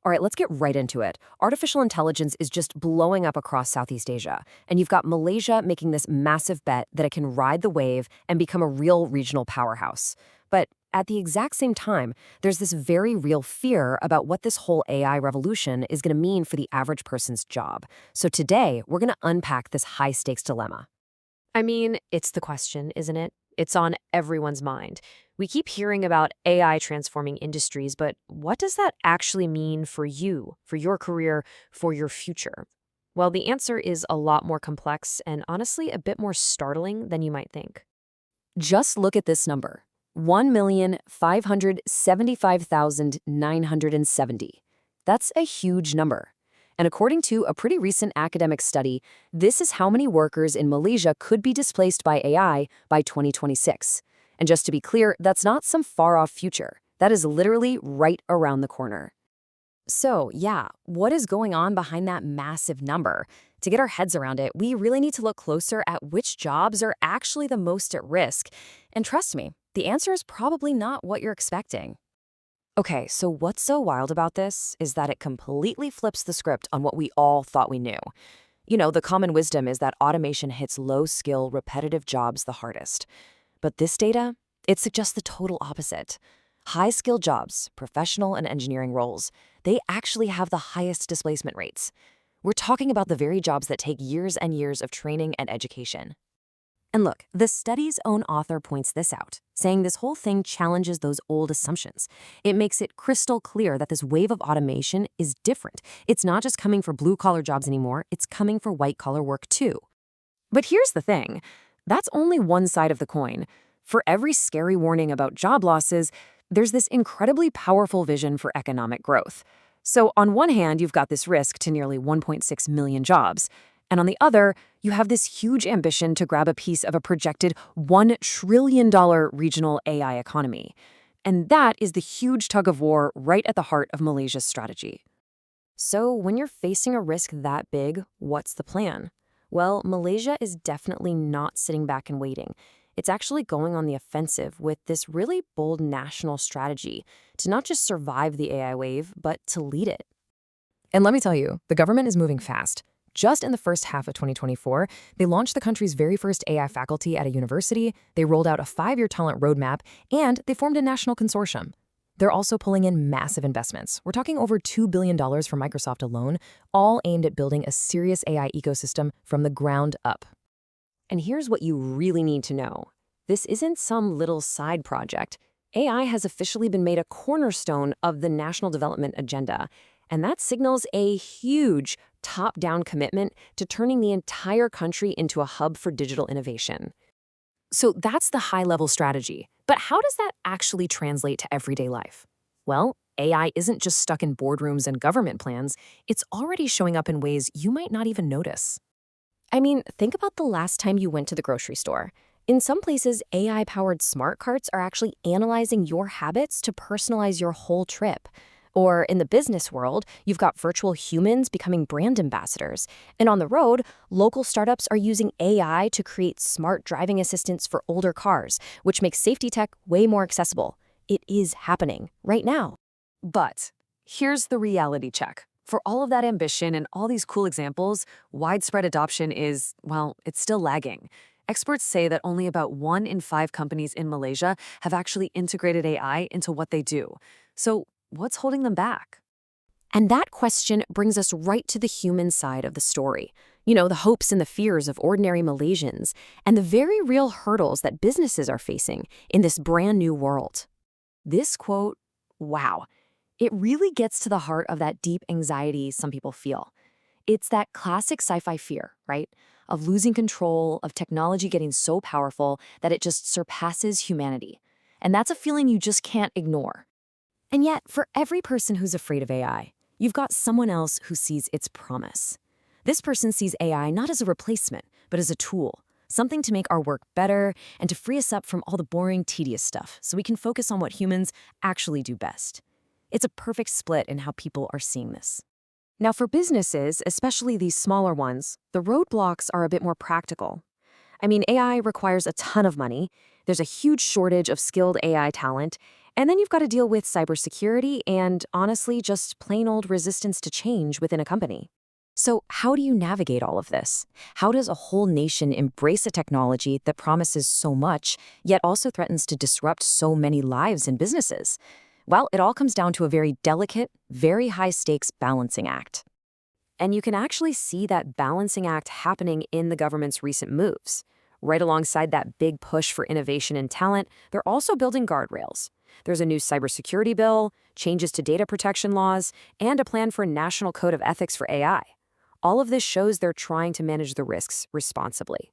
All right, let's get right into it. Artificial intelligence is just blowing up across Southeast Asia, and you've got Malaysia making this massive bet that it can ride the wave and become a real regional powerhouse. But at the exact same time, there's this very real fear about what this whole AI revolution is going to mean for the average person's job. So today, we're going to unpack this high-stakes dilemma. I mean, it's the question, isn't it? It's on everyone's mind. We keep hearing about AI transforming industries, but what does that actually mean for you, for your career, for your future? Well, the answer is a lot more complex and honestly a bit more startling than you might think. Just look at this number, 1,575,970. That's a huge number. And according to a pretty recent academic study, this is how many workers in Malaysia could be displaced by AI by 2026. And just to be clear, that's not some far-off future. That is literally right around the corner. So, yeah, what is going on behind that massive number? To get our heads around it, we really need to look closer at which jobs are actually the most at risk. And trust me, the answer is probably not what you're expecting. Okay, so what's so wild about this is that it completely flips the script on what we all thought we knew. You know, the common wisdom is that automation hits low-skill, repetitive jobs the hardest. But this data, it suggests the total opposite. High-skilled jobs, professional and engineering roles, they actually have the highest displacement rates. We're talking about the very jobs that take years and years of training and education. And look, the study's own author points this out, saying this whole thing challenges those old assumptions. It makes it crystal clear that this wave of automation is different. It's not just coming for blue-collar jobs anymore, it's coming for white-collar work too. But here's the thing. That's only one side of the coin. For every scary warning about job losses, there's this incredibly powerful vision for economic growth. So on one hand, you've got this risk to nearly 1.6 million jobs. And on the other, you have this huge ambition to grab a piece of a projected $1 trillion regional AI economy. And that is the huge tug of war right at the heart of Malaysia's strategy. So when you're facing a risk that big, what's the plan? Well, Malaysia is definitely not sitting back and waiting. It's actually going on the offensive with this really bold national strategy to not just survive the AI wave, but to lead it. And let me tell you, the government is moving fast. Just in the first half of 2024, they launched the country's very first AI faculty at a university, they rolled out a 5-year talent roadmap, and they formed a national consortium. They're also pulling in massive investments. We're talking over $2 billion from Microsoft alone, all aimed at building a serious AI ecosystem from the ground up. And here's what you really need to know. This isn't some little side project. AI has officially been made a cornerstone of the national development agenda, and that signals a huge top-down commitment to turning the entire country into a hub for digital innovation. So that's the high-level strategy. But how does that actually translate to everyday life? Well, AI isn't just stuck in boardrooms and government plans. It's already showing up in ways you might not even notice. I mean, think about the last time you went to the grocery store. In some places, AI-powered smart carts are actually analyzing your habits to personalize your whole trip. Or in the business world, you've got virtual humans becoming brand ambassadors. And on the road, local startups are using AI to create smart driving assistants for older cars, which makes safety tech way more accessible. It is happening right now. But here's the reality check. For all of that ambition and all these cool examples, widespread adoption is, well, it's still lagging. Experts say that only about 1 in 5 companies in Malaysia have actually integrated AI into what they do. So what's holding them back? And that question brings us right to the human side of the story. You know, the hopes and the fears of ordinary Malaysians, and the very real hurdles that businesses are facing in this brand new world. This quote, wow, it really gets to the heart of that deep anxiety some people feel. It's that classic sci-fi fear, right? Of losing control, of technology getting so powerful that it just surpasses humanity. And that's a feeling you just can't ignore. And yet, for every person who's afraid of AI, you've got someone else who sees its promise. This person sees AI not as a replacement, but as a tool, something to make our work better and to free us up from all the boring, tedious stuff so we can focus on what humans actually do best. It's a perfect split in how people are seeing this. Now, for businesses, especially these smaller ones, the roadblocks are a bit more practical. I mean, AI requires a ton of money. There's a huge shortage of skilled AI talent. And then you've got to deal with cybersecurity and, honestly, just plain old resistance to change within a company. So, how do you navigate all of this? How does a whole nation embrace a technology that promises so much, yet also threatens to disrupt so many lives and businesses? Well, it all comes down to a very delicate, very high stakes balancing act. And you can actually see that balancing act happening in the government's recent moves. Right alongside that big push for innovation and talent, they're also building guardrails. There's a new cybersecurity bill, changes to data protection laws, and a plan for a national code of ethics for AI. All of this shows they're trying to manage the risks responsibly.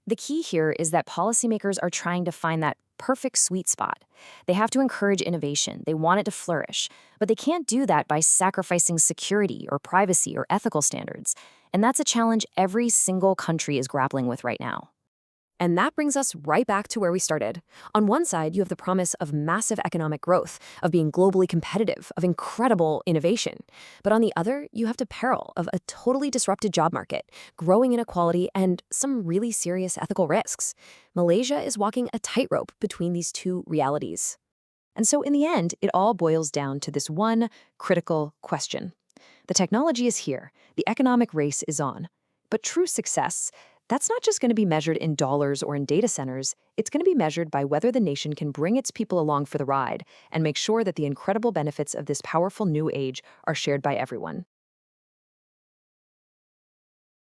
The key here is that policymakers are trying to find that perfect sweet spot. They have to encourage innovation, they want it to flourish, but they can't do that by sacrificing security or privacy or ethical standards. And that's a challenge every single country is grappling with right now. And that brings us right back to where we started. On one side, you have the promise of massive economic growth, of being globally competitive, of incredible innovation. But on the other, you have the peril of a totally disrupted job market, growing inequality, and some really serious ethical risks. Malaysia is walking a tightrope between these two realities. And so in the end, it all boils down to this one critical question. The technology is here, the economic race is on. But true success, that's not just going to be measured in dollars or in data centers. It's going to be measured by whether the nation can bring its people along for the ride and make sure that the incredible benefits of this powerful new age are shared by everyone.